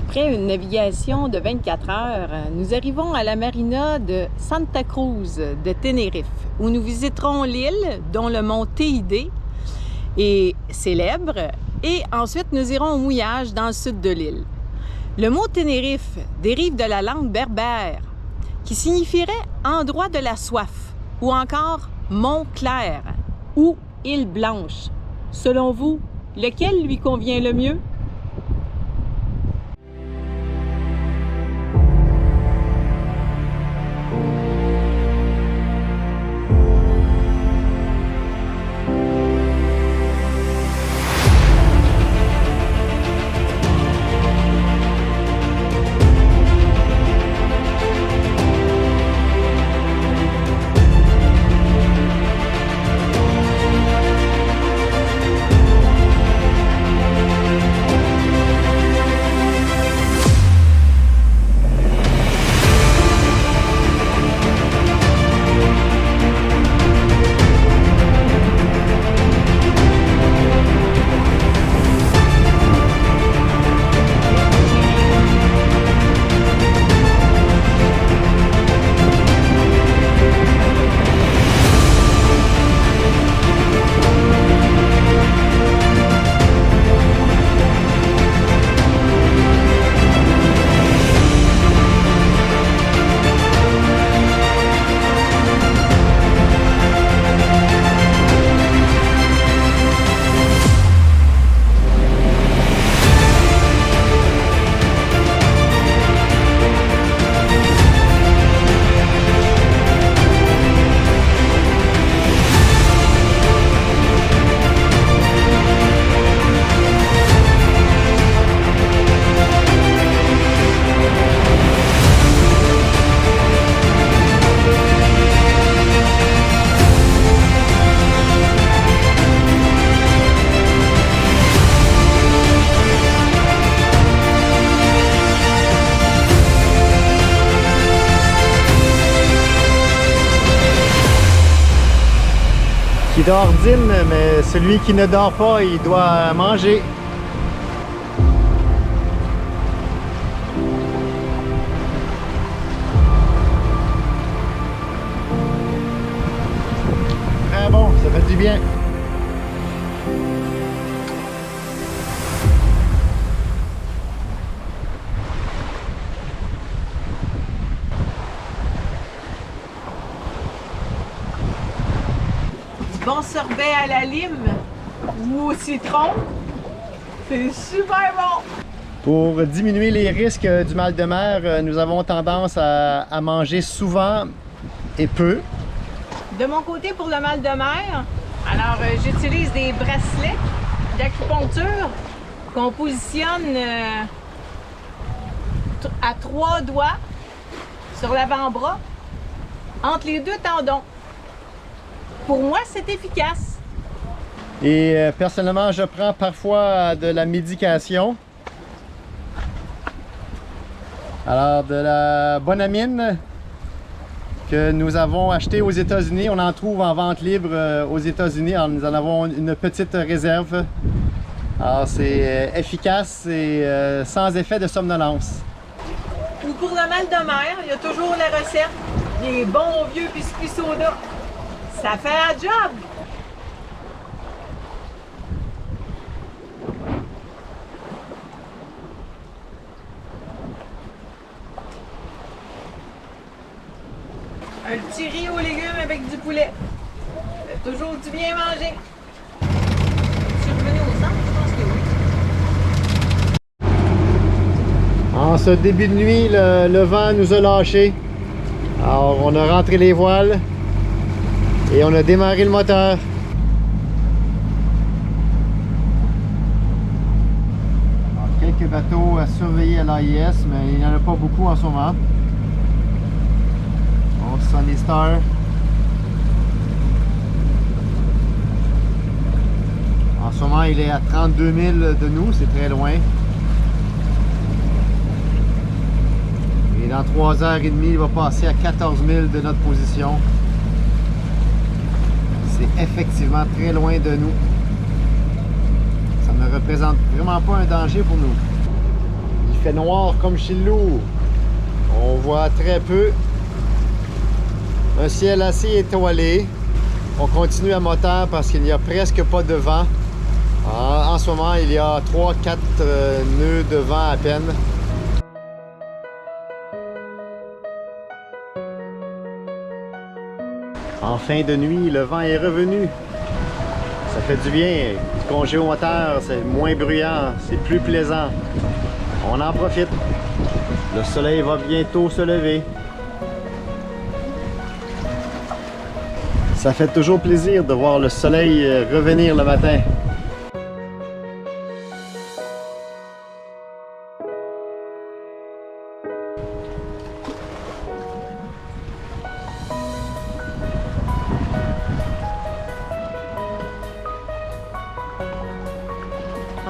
Après une navigation de 24 heures, nous arrivons à la marina de Santa Cruz de Tenerife, où nous visiterons l'île dont le mont Teide est célèbre, et ensuite nous irons au mouillage dans le sud de l'île. Le mot Tenerife dérive de la langue berbère, qui signifierait endroit de la soif, ou encore mont clair, ou île blanche. Selon vous, lequel lui convient le mieux? Qui dort dîne, mais celui qui ne dort pas, il doit manger. Très bon, ça fait du bien. Bon sorbet à la lime ou au citron, c'est super bon! Pour diminuer les risques du mal de mer, nous avons tendance à manger souvent et peu. De mon côté, pour le mal de mer, alors j'utilise des bracelets d'acupuncture qu'on positionne à 3 doigts sur l'avant-bras, entre les 2 tendons. Pour moi, c'est efficace. Et personnellement, je prends parfois de la médication. Alors, de la bonamine que nous avons acheté aux États-Unis. On en trouve en vente libre aux États-Unis. Alors, nous en avons une petite réserve. Alors, c'est efficace et sans effet de somnolence. Ou pour le mal de mer, il y a toujours la recette des bons vieux biscuits soda. Ça fait la job! Un petit riz aux légumes avec du poulet. Ça fait toujours du bien manger. Je suis revenu au centre, je pense que oui. En ce début de nuit, le vent nous a lâchés. Alors, on a rentré les voiles. Et on a démarré le moteur. Alors, quelques bateaux à surveiller à l'AIS, mais il n'y en a pas beaucoup en ce moment. Bon, Sunny Star. En ce moment, il est à 32 000 de nous, c'est très loin. Et dans 3h30, il va passer à 14 000 de notre position. C'est effectivement très loin de nous. Ça ne représente vraiment pas un danger pour nous. Il fait noir comme chez nous. On voit très peu. Un ciel assez étoilé. On continue à moteur parce qu'il n'y a presque pas de vent. En ce moment, il y a 3-4 nœuds de vent à peine. En fin de nuit, le vent est revenu. Ça fait du bien. Du congé au moteur, c'est moins bruyant, c'est plus plaisant. On en profite. Le soleil va bientôt se lever. Ça fait toujours plaisir de voir le soleil revenir le matin.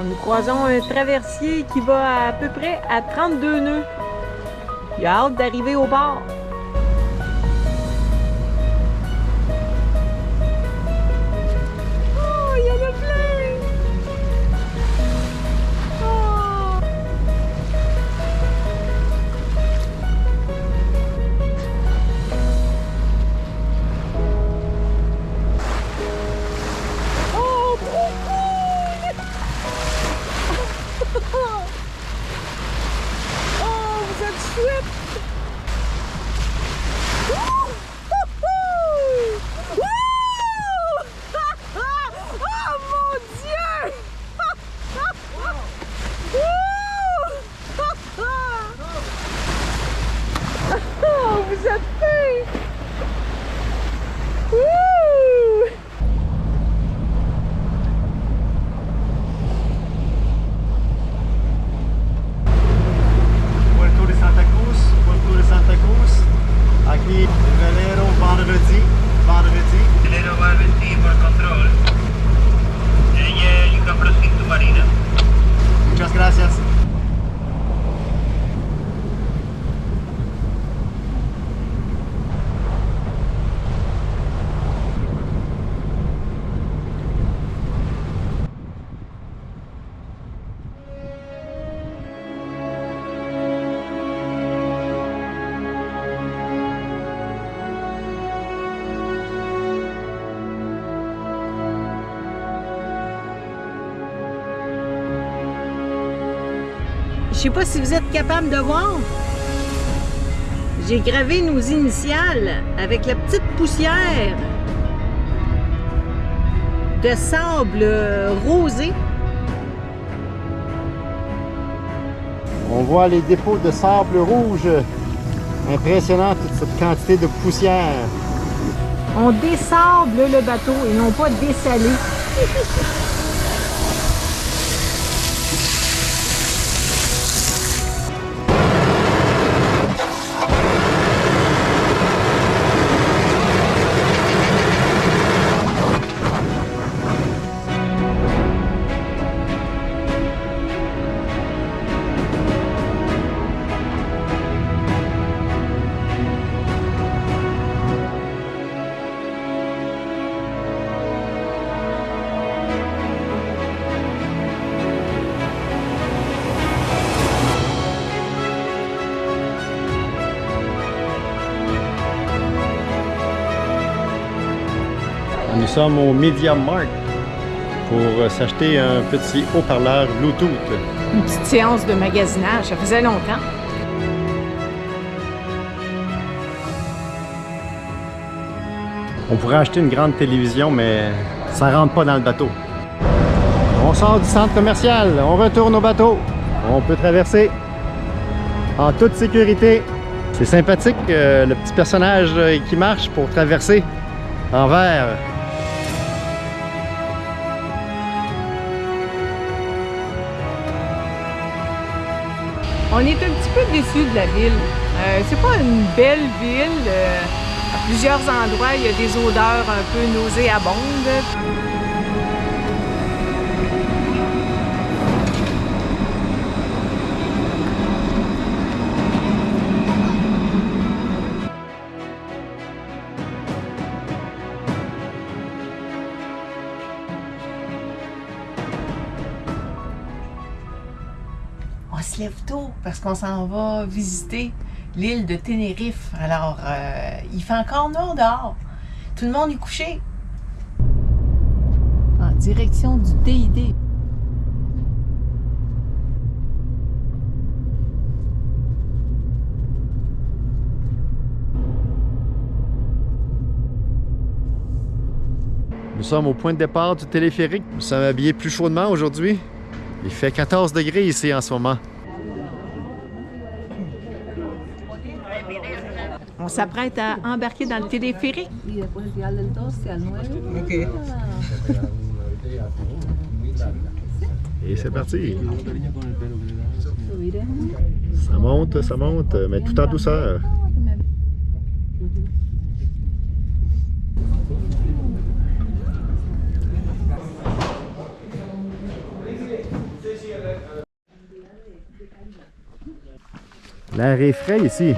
Nous croisons un traversier qui va à peu près à 32 nœuds. Il a hâte d'arriver au bord. Oh, il y en a plein! Oh! Oh, trop cool! Oh, vous êtes chouette! Wouh! Wouh! Oh mon Dieu! Oh, vous êtes fin! Wouh! Puerto de Santa Cruz, Puerto de Santa Cruz. Aquí el velero vendredi. Velero va a vestir por control. You can proceed to Marina. Muchas gracias. Je sais pas si vous êtes capable de voir. J'ai gravé nos initiales avec la petite poussière de sable rosé. On voit les dépôts de sable rouge. Impressionnant toute cette quantité de poussière. On dessable le bateau et non pas dessaler. Nous sommes au Media Markt pour s'acheter un petit haut-parleur Bluetooth. Une petite séance de magasinage, ça faisait longtemps. On pourrait acheter une grande télévision, mais ça rentre pas dans le bateau. On sort du centre commercial, on retourne au bateau. On peut traverser en toute sécurité. C'est sympathique, le petit personnage qui marche pour traverser en vert. On est un petit peu déçus de la ville. C'est pas une belle ville. À plusieurs endroits, il y a des odeurs un peu nauséabondes. On on se lève tôt parce qu'on s'en va visiter l'île de Tenerife. Alors, il fait encore noir dehors. Tout le monde est couché. En direction du TID. Nous sommes au point de départ du téléphérique. Nous sommes habillés plus chaudement aujourd'hui. Il fait 14 degrés ici en ce moment. On s'apprête à embarquer dans le téléphérique. Ok. Et c'est parti. Ça monte, mais tout en douceur. L'air est frais ici.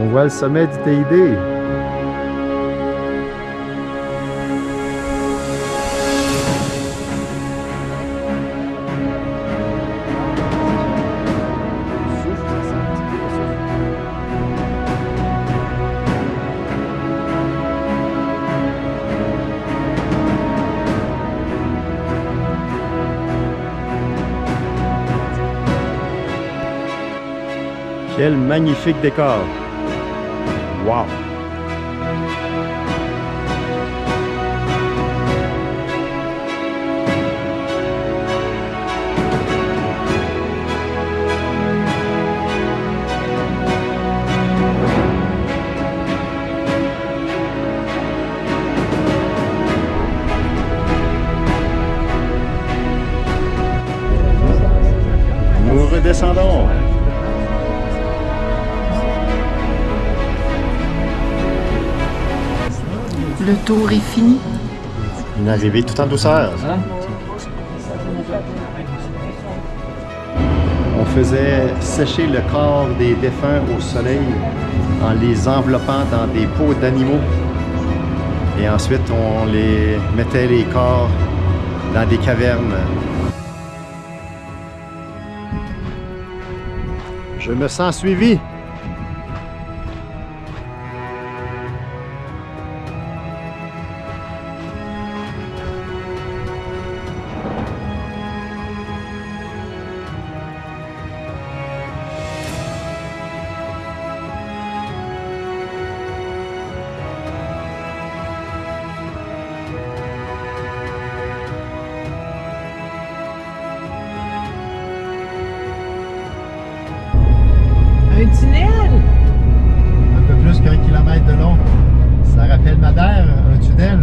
On voit le sommet du TID. Quel magnifique décor! Wow! Nous redescendons. Le tour est fini. Une arrivée tout en douceur. On faisait sécher le corps des défunts au soleil en les enveloppant dans des peaux d'animaux. Et ensuite, on les mettait les corps dans des cavernes. Je me sens suivi. Un tunnel! Un peu plus qu'1 kilomètre de long. Ça rappelle Madère, un tunnel.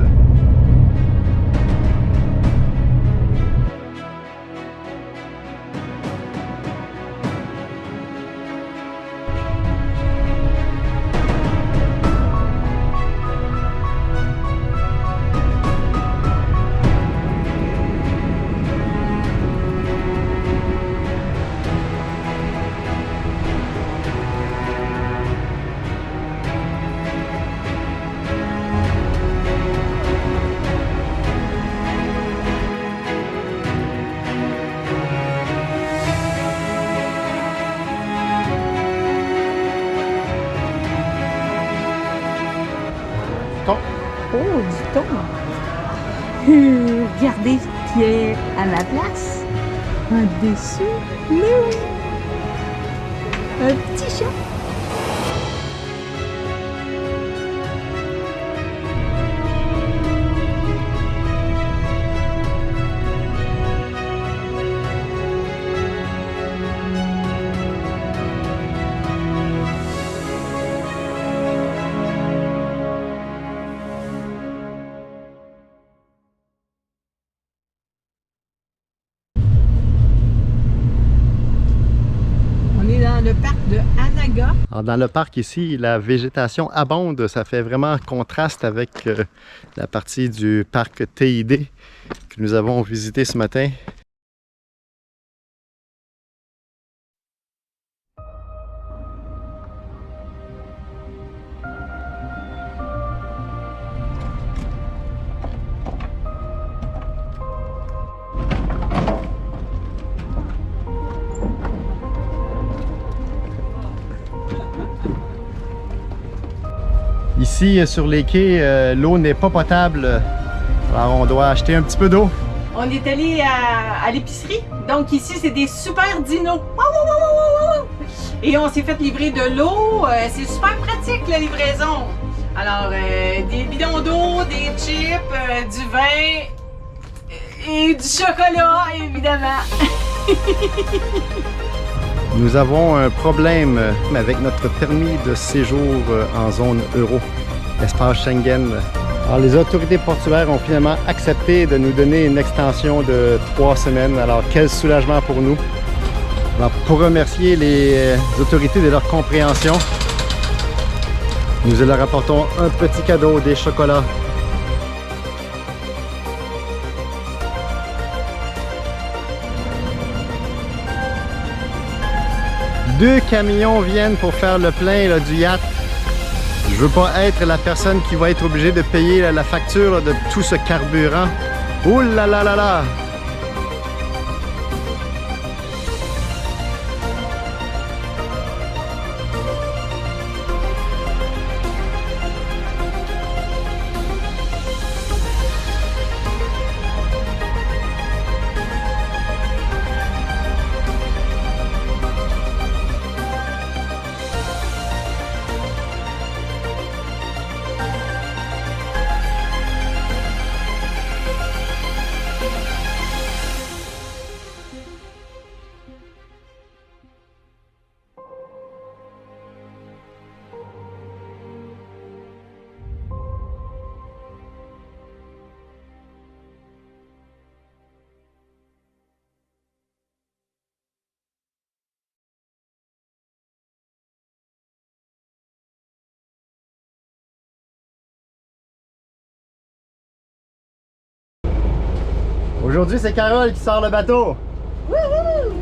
Oh, du thon! Regardez qui est à ma place. Un dessus, mais oui! Un petit chat! Le parc de Anaga. Alors, dans le parc ici, la végétation abonde. Ça fait vraiment contraste avec la partie du parc TID que nous avons visité ce matin. Ici, sur les quais, l'eau n'est pas potable. Alors, on doit acheter un petit peu d'eau. On est allé à l'épicerie. Donc ici, c'est des super dinos. Et on s'est fait livrer de l'eau. C'est super pratique, la livraison. Alors, des bidons d'eau, des chips, du vin et du chocolat, évidemment. Nous avons un problème avec notre permis de séjour en zone euro, espace Schengen. Alors, les autorités portuaires ont finalement accepté de nous donner une extension de 3 semaines. Alors, quel soulagement pour nous. Alors, pour remercier les autorités de leur compréhension, nous leur apportons un petit cadeau, des chocolats. Deux camions viennent pour faire le plein là, du yacht. Je veux pas être la personne qui va être obligée de payer la facture là, de tout ce carburant. Ouh là là là là! Aujourd'hui, c'est Carole qui sort le bateau. Wouhou!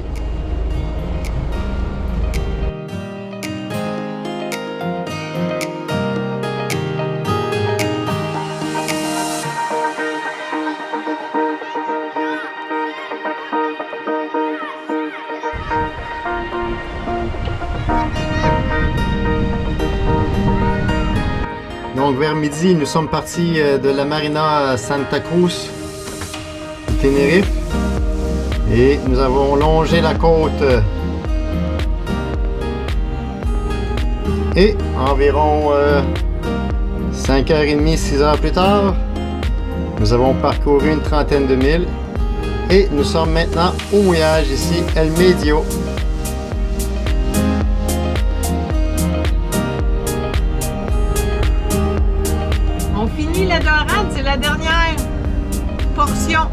Donc vers midi, nous sommes partis de la marina Santa Cruz, Tenerife, et nous avons longé la côte. Et environ 5h30, 6h plus tard, nous avons parcouru une trentaine de milles et nous sommes maintenant au mouillage ici, El Medio. On finit la dorade, c'est la dernière portion.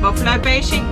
Va falloir pêcher.